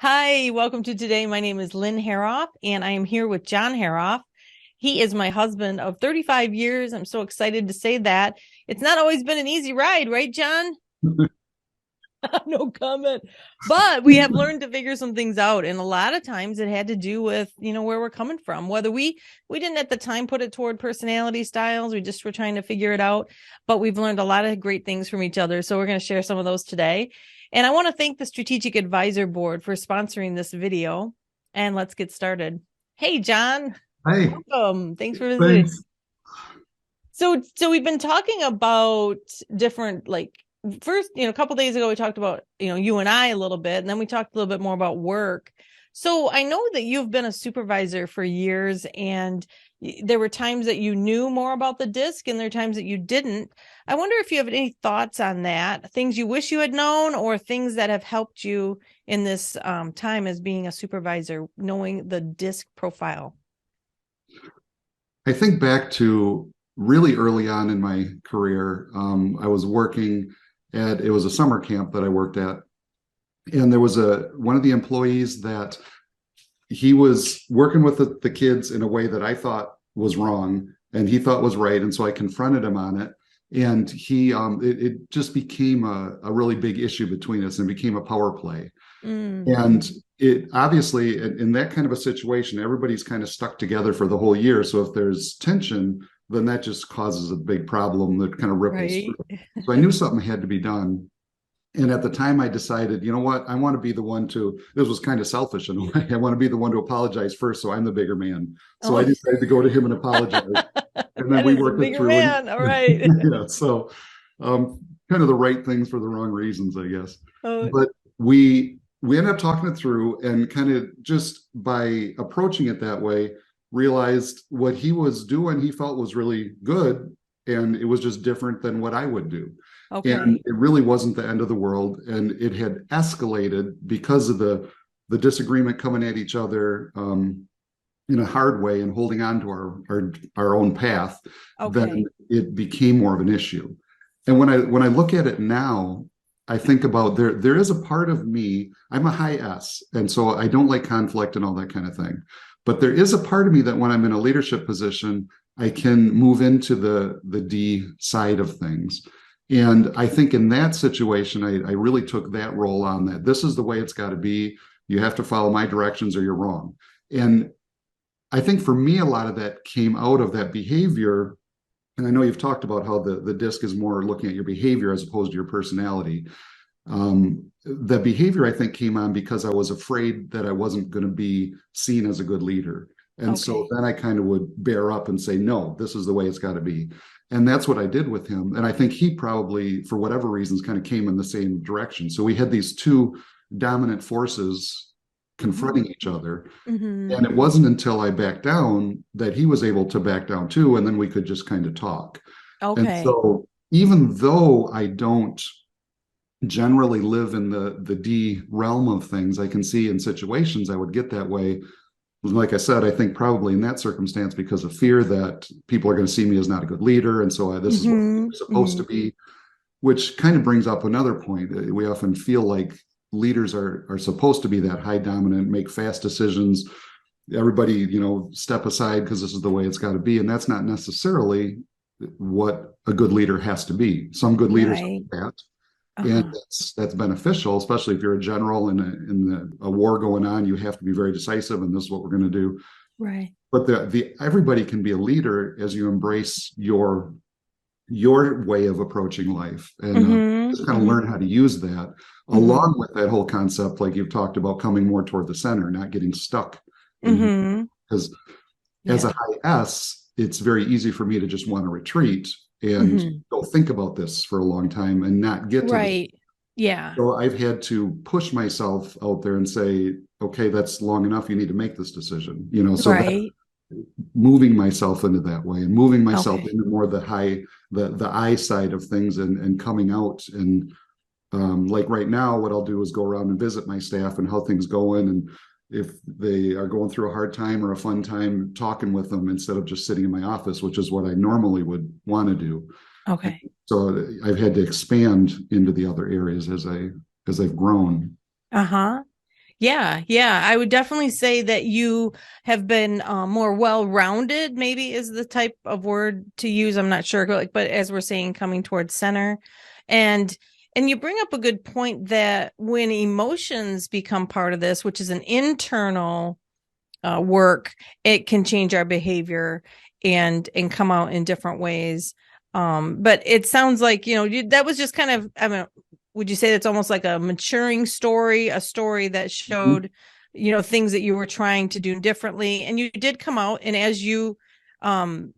Hi, welcome to today. My name is Lynn Hoerauf, and I am here with Jon Hoerauf. He is my husband of 35 years. I'm so excited to say that. It's not always been an easy ride, right, Jon? No comment. But we have learned to figure some things out. And a lot of times it had to do with, where we're coming from. Whether we didn't at the time put it toward personality styles, we just were trying to figure it out. But we've learned a lot of great things from each other. So we're going to share some of those today. And I want to thank the Strategic Advisor Board for sponsoring this video. And let's get started. Hey, Jon. Hey, Welcome. Thanks for visiting. thanks. So we've been talking about different, first, a couple days ago, we talked about, you and I a little bit, and then we talked a little bit more about work. So I know that you've been a supervisor for years, and there were times that you knew more about the DISC and there are times that you didn't. I wonder if you have any thoughts on that, things you wish you had known or things that have helped you in this time as being a supervisor, knowing the DISC profile. I think back to really early on in my career. I was working it was a summer camp that I worked at. And there was one of the employees that he was working with the kids in a way that I thought was wrong and he thought was right. And so I confronted him on it. And it just became a really big issue between us and became a power play. Mm. And it obviously, in that kind of a situation, everybody's kind of stuck together for the whole year. So if there's tension, then that just causes a big problem that kind of ripples Right. through. So I knew something had to be done. And at the time I decided, you know what, I want to be the one to, this was kind of selfish in a way. I want to be the one to apologize first. So I'm the bigger man. So I Oh, decided to go to him and apologize. And then that we is a worked it bigger through. man. All right. Yeah. So kind of the right things for the wrong reasons, I guess. Oh, But we ended up talking it through and kind of just by approaching it that way, realized what he was doing, he felt was really good. And it was just different than what I would do. And okay. it really wasn't the end of the world. And it had escalated because of the disagreement coming at each other in a hard way and holding on to our own path. Then Okay. it became more of an issue. And when I look at it now, I think about there is a part of me, I'm a high S, and so I don't like conflict and all that kind of thing. But there is a part of me that when I'm in a leadership position, I can move into the D side of things. And I think in that situation, I really took that role on that. This is the way it's got to be. You have to follow my directions or you're wrong. And I think for me, a lot of that came out of that behavior. And I know you've talked about how the DISC is more looking at your behavior as opposed to your personality. The behavior, I think, came on because I was afraid that I wasn't going to be seen as a good leader. And so Okay. then I kind of would bear up and say, no, this is the way it's got to be. And that's what I did with him. And I think he probably, for whatever reasons, kind of came in the same direction. So we had these two dominant forces confronting each other. Mm-hmm. And it wasn't until I backed down that he was able to back down too. And then we could just kind of talk. And Okay. so even though I don't generally live in the D realm of things, I can see in situations I would get that way. Like I said, I think probably in that circumstance because of fear that people are going to see me as not a good leader. And so this is what Mm-hmm. I'm supposed Mm-hmm. to be, which kind of brings up another point. We often feel like leaders are supposed to be that high dominant, make fast decisions. Everybody, step aside because this is the way it's got to be. And that's not necessarily what a good leader has to be. Some good leaders Right. are that, and Uh-huh. that's beneficial, especially if you're a general in a war going on. You have to be very decisive, and this is what we're going to do. Right. But the everybody can be a leader as you embrace your way of approaching life and Mm-hmm. just kind of Mm-hmm. learn how to use that Mm-hmm. along with that whole concept, like you've talked about, coming more toward the center, not getting stuck in here. Mm-hmm. Because as a Yeah. high S, it's very easy for me to just want to retreat and Mm-hmm. go think about this for a long time and not get to the. Right. Yeah. So I've had to push myself out there and say, okay, that's long enough. You need to make this decision, so that Right. moving myself into that way and moving myself Okay. into more the I side of things and coming out. And like right now, what I'll do is go around and visit my staff and how things going. And if they are going through a hard time or a fun time, talking with them instead of just sitting in my office, which is what I normally would want to do. And Okay. so I've had to expand into the other areas as I've grown. Uh-huh. Yeah, yeah. I would definitely say that you have been more well-rounded, maybe is the type of word to use. I'm not sure, but as we're saying, coming towards center. And and you bring up a good point that when emotions become part of this, which is an internal work, it can change our behavior and come out in different ways. But it sounds like, that was just kind of, I mean, would you say that's almost like a maturing story, a story that Mhm. showed, things that you were trying to do differently, and you did come out, and um,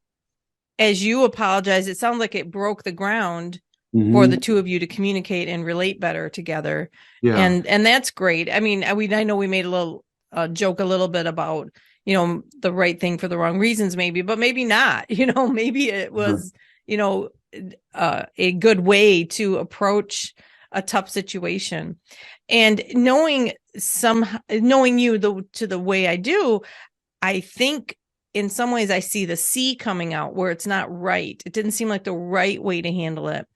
as you apologize, it sounds like it broke the ground for the Mhm. two of you to communicate and relate better together. Yeah. And that's great. I mean, I know we made a little joke a little bit about, the right thing for the wrong reasons, maybe, but maybe not, maybe it was, you know, a good way to approach a tough situation. And knowing you to the way I do, I think in some ways I see the C coming out where it's not right. It didn't seem like the right way to handle it.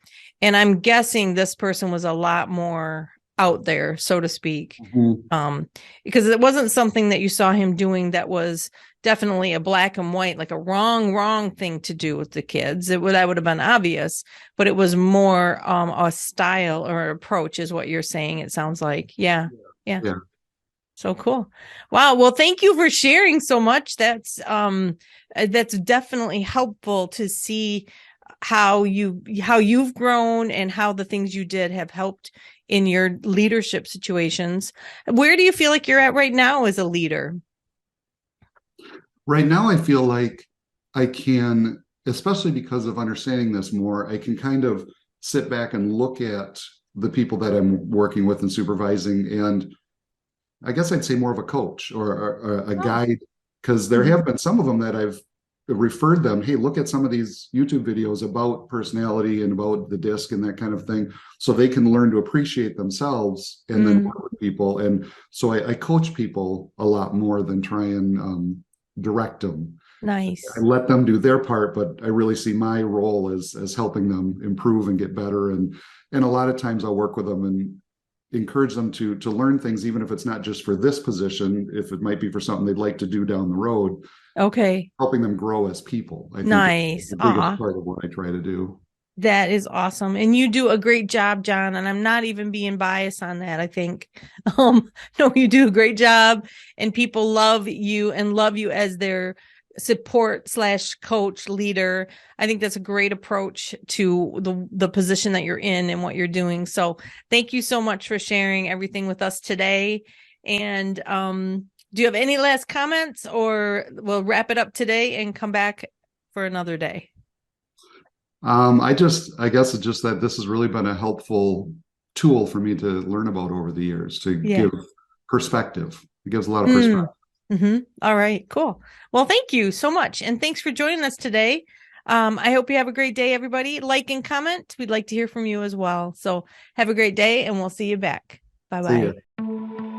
And I'm guessing this person was a lot more out there, so to speak. Mhm. Um, because it wasn't something that you saw him doing that was definitely a black and white, like a wrong thing to do with the kids. That would have been obvious, but it was more a style or approach, is what you're saying. It sounds like, yeah, yeah. Yeah. So cool. Wow. Well, thank you for sharing so much. That's definitely helpful to see how you've grown and how the things you did have helped in your leadership situations. Where do you feel like you're at right now as a leader? Right now, I feel like I can, especially because of understanding this more, I can kind of sit back and look at the people that I'm working with and supervising, and I guess I'd say more of a coach or a Oh. guide, because there Mhm. have been some of them that I've referred them, hey, look at some of these YouTube videos about personality and about the disc and that kind of thing, so they can learn to appreciate themselves and then Mm, work with people. And so I coach people a lot more than try and direct them. I nice. let them do their part, but I really see my role as helping them improve and get better. And a lot of times I'll work with them and encourage them to learn things, even if it's not just for this position, if it might be for something they'd like to do down the road, Okay. helping them grow as people. I think is Nice. the biggest Aw. part of what I try to do. That is awesome. And you do a great job, John. And I'm not even being biased on that. I think, no, you do a great job, and people love you and love you as their support/coach leader. I think that's a great approach to the position that you're in and what you're doing. So thank you so much for sharing everything with us today. And, do you have any last comments, or we'll wrap it up today and come back for another day? I guess it's just that this has really been a helpful tool for me to learn about over the years to Yeah. give perspective. It gives a lot of Mm. perspective. All right, cool. Well, thank you so much. And thanks for joining us today. I hope you have a great day, everybody. Like and comment. We'd like to hear from you as well. So have a great day, and we'll see you back. Bye See ya. bye.